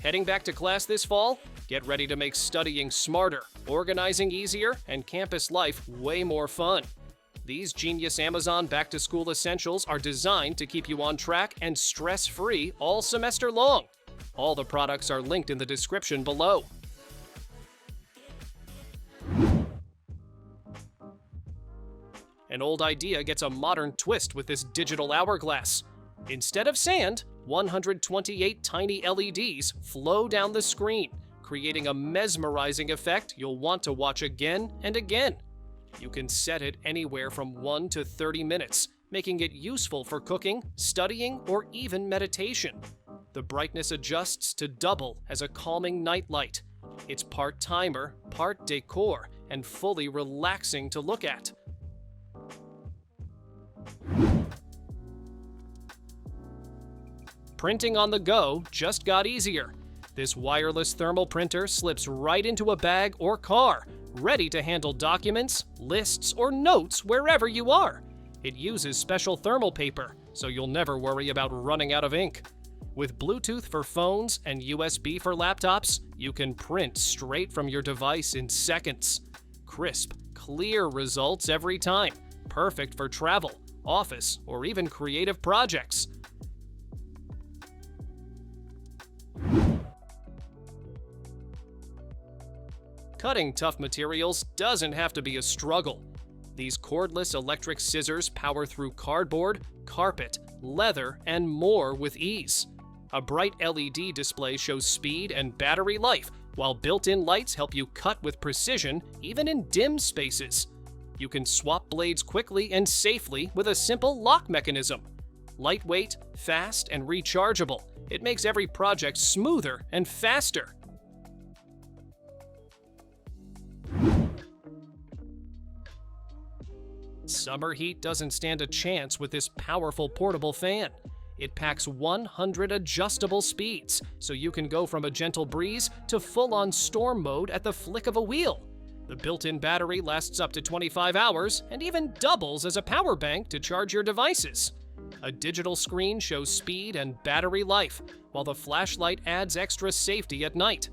Heading back to class this fall? Get ready to make studying smarter, organizing easier, and campus life way more fun. These genius Amazon back-to-school essentials are designed to keep you on track and stress-free all semester long. All the products are linked in the description below. An old idea gets a modern twist with this digital hourglass. Instead of sand, 128 tiny LEDs flow down the screen, creating a mesmerizing effect you'll want to watch again and again. You can set it anywhere from 1 to 30 minutes, making it useful for cooking, studying, or even meditation. The brightness adjusts to double as a calming nightlight. It's part timer, part decor, and fully relaxing to look at. Printing on the go just got easier. This wireless thermal printer slips right into a bag or car, ready to handle documents, lists, or notes wherever you are. It uses special thermal paper, so you'll never worry about running out of ink. With Bluetooth for phones and USB for laptops, you can print straight from your device in seconds. Crisp, clear results every time, perfect for travel, office, or even creative projects. Cutting tough materials doesn't have to be a struggle. These cordless electric scissors power through cardboard, carpet, leather, and more with ease. A bright LED display shows speed and battery life, while built-in lights help you cut with precision even in dim spaces. You can swap blades quickly and safely with a simple lock mechanism. Lightweight, fast, and rechargeable, it makes every project smoother and faster. Summer heat doesn't stand a chance with this powerful portable fan. It packs 100 adjustable speeds, so you can go from a gentle breeze to full-on storm mode at the flick of a wheel. The built-in battery lasts up to 25 hours and even doubles as a power bank to charge your devices. A digital screen shows speed and battery life, while the flashlight adds extra safety at night.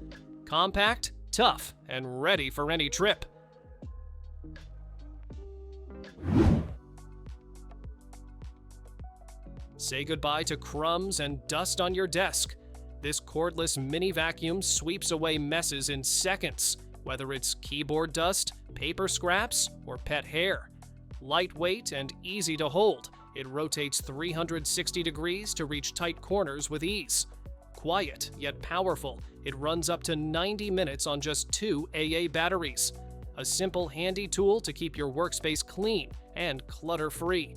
Compact, tough, and ready for any trip. Say goodbye to crumbs and dust on your desk. This cordless mini vacuum sweeps away messes in seconds, whether it's keyboard dust, paper scraps, or pet hair. Lightweight and easy to hold, it rotates 360 degrees to reach tight corners with ease. Quiet yet powerful, it runs up to 90 minutes on just 2 AA batteries. A simple, handy tool to keep your workspace clean and clutter-free.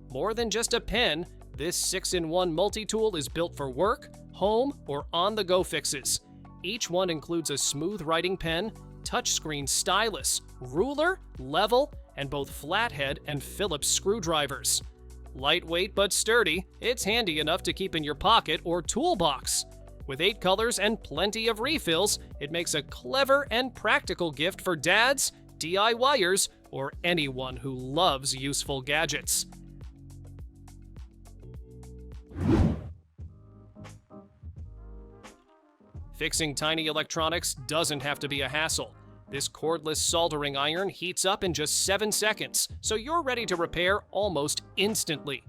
More than just a pen, this 6-in-1 multi-tool is built for work, home, or on-the-go fixes. Each one includes a smooth writing pen, touchscreen stylus, ruler, level, and both flathead and Phillips screwdrivers. Lightweight but sturdy, it's handy enough to keep in your pocket or toolbox. With 8 colors and plenty of refills, it makes a clever and practical gift for dads, DIYers, or anyone who loves useful gadgets. Fixing tiny electronics doesn't have to be a hassle. This cordless soldering iron heats up in just 7 seconds, so you're ready to repair almost instantly.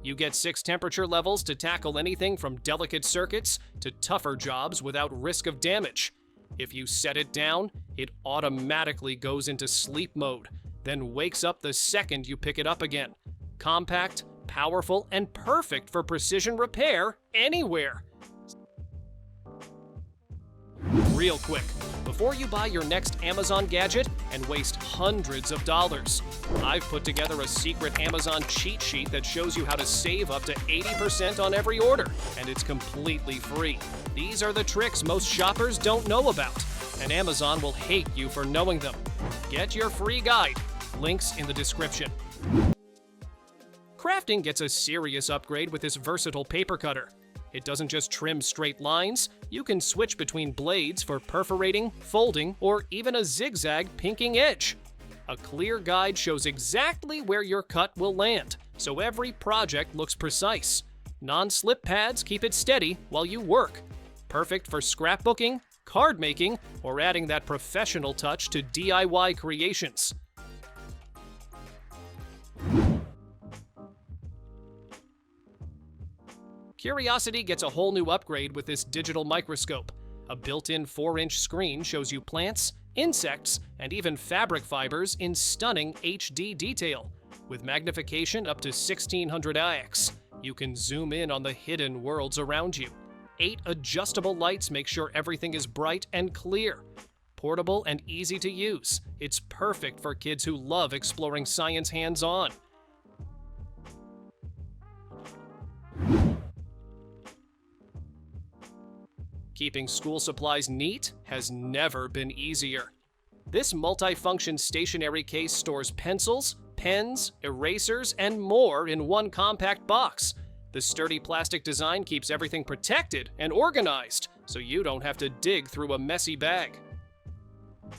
You get 6 temperature levels to tackle anything from delicate circuits to tougher jobs without risk of damage. If you set it down, it automatically goes into sleep mode, then wakes up the second you pick it up again. Compact, powerful, and perfect for precision repair anywhere. Real quick, before you buy your next Amazon gadget and waste hundreds of dollars, I've put together a secret Amazon cheat sheet that shows you how to save up to 80% on every order, and it's completely free. These are the tricks most shoppers don't know about, and Amazon will hate you for knowing them. Get your free guide. Links in the description. Crafting gets a serious upgrade with this versatile paper cutter. It doesn't just trim straight lines, you can switch between blades for perforating, folding, or even a zigzag pinking edge. A clear guide shows exactly where your cut will land, so every project looks precise. Non-slip pads keep it steady while you work. Perfect for scrapbooking, card making, or adding that professional touch to DIY creations. Curiosity gets a whole new upgrade with this digital microscope. A built-in 4-inch screen shows you plants, insects, and even fabric fibers in stunning HD detail. With magnification up to 1600x, you can zoom in on the hidden worlds around you. 8 adjustable lights make sure everything is bright and clear. Portable and easy to use, it's perfect for kids who love exploring science hands-on. Keeping school supplies neat has never been easier. This multifunction stationery case stores pencils, pens, erasers, and more in one compact box. The sturdy plastic design keeps everything protected and organized, so you don't have to dig through a messy bag.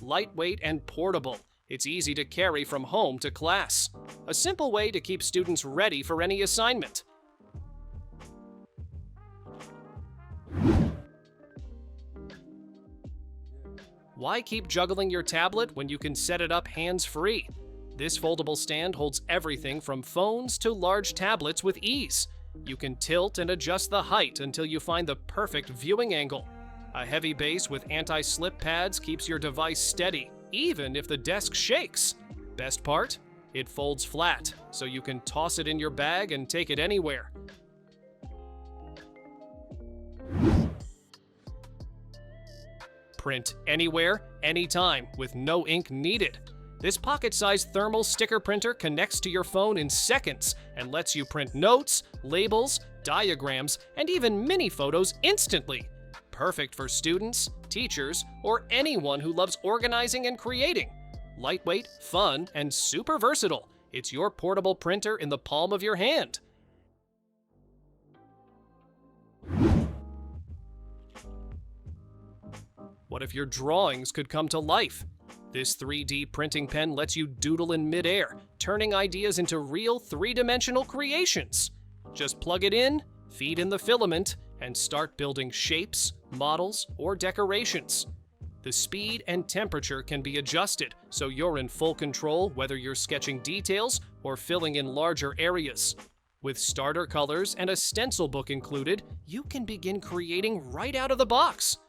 Lightweight and portable, it's easy to carry from home to class. A simple way to keep students ready for any assignment. Why keep juggling your tablet when you can set it up hands-free? This foldable stand holds everything from phones to large tablets with ease. You can tilt and adjust the height until you find the perfect viewing angle. A heavy base with anti-slip pads keeps your device steady, even if the desk shakes. Best part? It folds flat, so you can toss it in your bag and take it anywhere. Print anywhere, anytime, with no ink needed. This pocket-sized thermal sticker printer connects to your phone in seconds and lets you print notes, labels, diagrams, and even mini photos instantly. Perfect for students, teachers, or anyone who loves organizing and creating. Lightweight, fun, and super versatile. It's your portable printer in the palm of your hand. What if your drawings could come to life? This 3D printing pen lets you doodle in midair, turning ideas into real three-dimensional creations. Just plug it in, feed in the filament, and start building shapes, models, or decorations. The speed and temperature can be adjusted, so you're in full control whether you're sketching details or filling in larger areas. With starter colors and a stencil book included, you can begin creating right out of the box.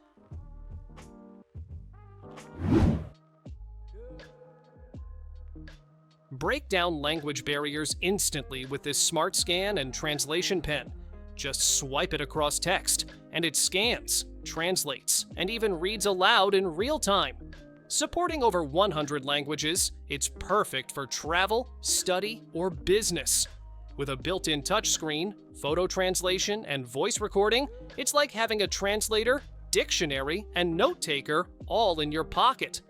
Break down language barriers instantly with this smart scan and translation pen. Just swipe it across text, and it scans, translates, and even reads aloud in real time. Supporting over 100 languages, it's perfect for travel, study, or business. With a built-in touchscreen, photo translation, and voice recording, it's like having a translator, dictionary, and note taker all in your pocket.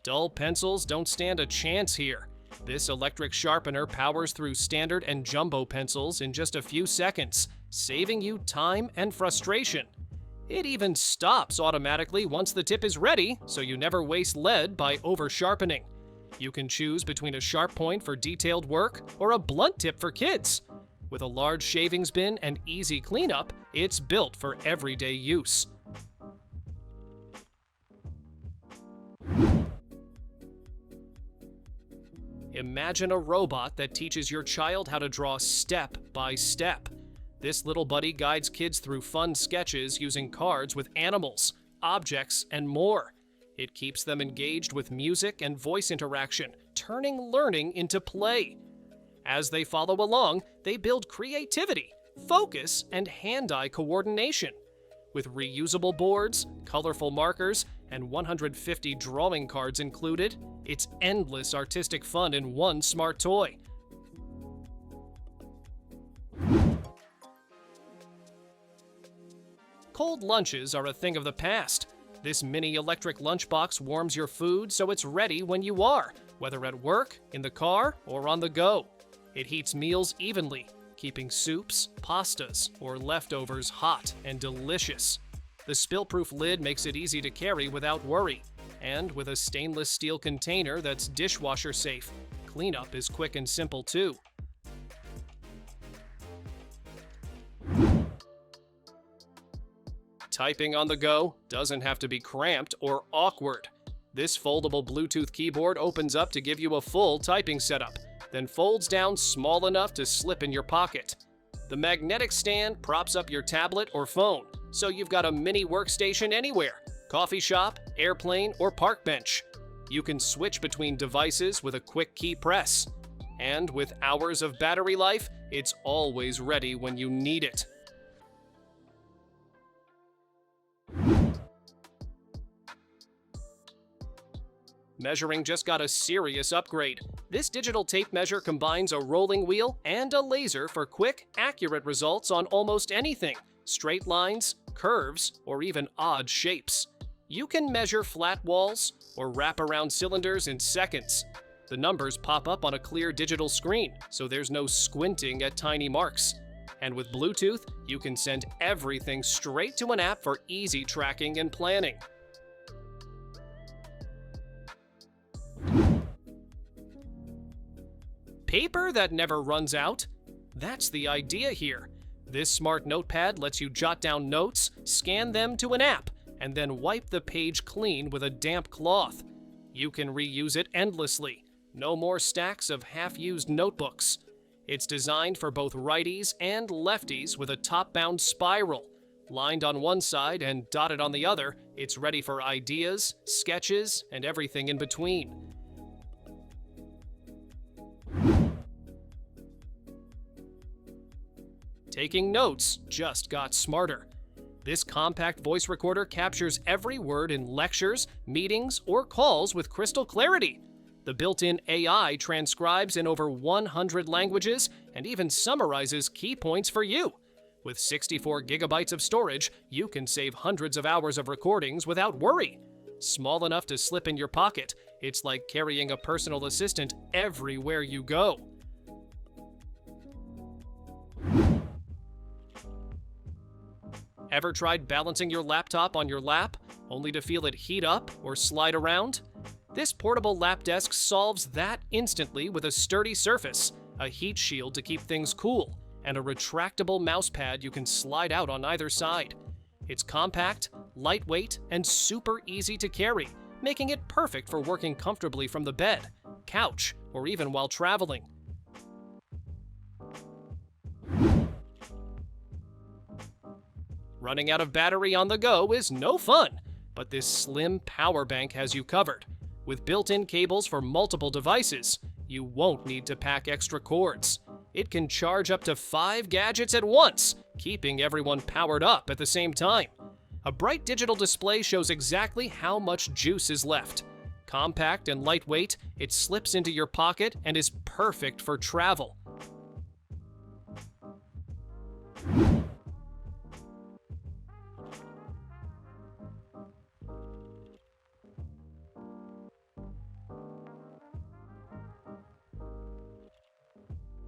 Dull pencils don't stand a chance here. This electric sharpener powers through standard and jumbo pencils in just a few seconds, saving you time and frustration. It even stops automatically once the tip is ready, so you never waste lead by over-sharpening. You can choose between a sharp point for detailed work or a blunt tip for kids. With a large shavings bin and easy cleanup, it's built for everyday use. Imagine a robot that teaches your child how to draw step by step. This little buddy guides kids through fun sketches using cards with animals, objects, and more. It keeps them engaged with music and voice interaction, turning learning into play. As they follow along, they build creativity, focus, and hand-eye coordination. With reusable boards, colorful markers, and 150 drawing cards included, it's endless artistic fun in one smart toy. Cold lunches are a thing of the past. This mini electric lunchbox warms your food so it's ready when you are, whether at work, in the car, or on the go. It heats meals evenly, keeping soups, pastas, or leftovers hot and delicious. The spill-proof lid makes it easy to carry without worry. And with a stainless steel container that's dishwasher safe. Cleanup is quick and simple too. Typing on the go doesn't have to be cramped or awkward. This foldable Bluetooth keyboard opens up to give you a full typing setup, then folds down small enough to slip in your pocket. The magnetic stand props up your tablet or phone, so you've got a mini workstation anywhere, coffee shop, airplane, or park bench. You can switch between devices with a quick key press. And with hours of battery life, it's always ready when you need it. Measuring just got a serious upgrade. This digital tape measure combines a rolling wheel and a laser for quick, accurate results on almost anything: straight lines, curves, or even odd shapes. You can measure flat walls or wrap around cylinders in seconds. The numbers pop up on a clear digital screen, so there's no squinting at tiny marks. And with Bluetooth, you can send everything straight to an app for easy tracking and planning. Paper that never runs out? That's the idea here. This smart notepad lets you jot down notes, scan them to an app, and then wipe the page clean with a damp cloth. You can reuse it endlessly. No more stacks of half-used notebooks. It's designed for both righties and lefties with a top-bound spiral. Lined on one side and dotted on the other, it's ready for ideas, sketches, and everything in between. Taking notes just got smarter. This compact voice recorder captures every word in lectures, meetings, or calls with crystal clarity. The built-in AI transcribes in over 100 languages and even summarizes key points for you. With 64 gigabytes of storage, you can save hundreds of hours of recordings without worry. Small enough to slip in your pocket, it's like carrying a personal assistant everywhere you go. Ever tried balancing your laptop on your lap, only to feel it heat up or slide around? This portable lap desk solves that instantly with a sturdy surface, a heat shield to keep things cool, and a retractable mouse pad you can slide out on either side. It's compact, lightweight, and super easy to carry, making it perfect for working comfortably from the bed, couch, or even while traveling. Running out of battery on the go is no fun, but this slim power bank has you covered. With built-in cables for multiple devices, you won't need to pack extra cords. It can charge up to 5 gadgets at once, keeping everyone powered up at the same time. A bright digital display shows exactly how much juice is left. Compact and lightweight, it slips into your pocket and is perfect for travel.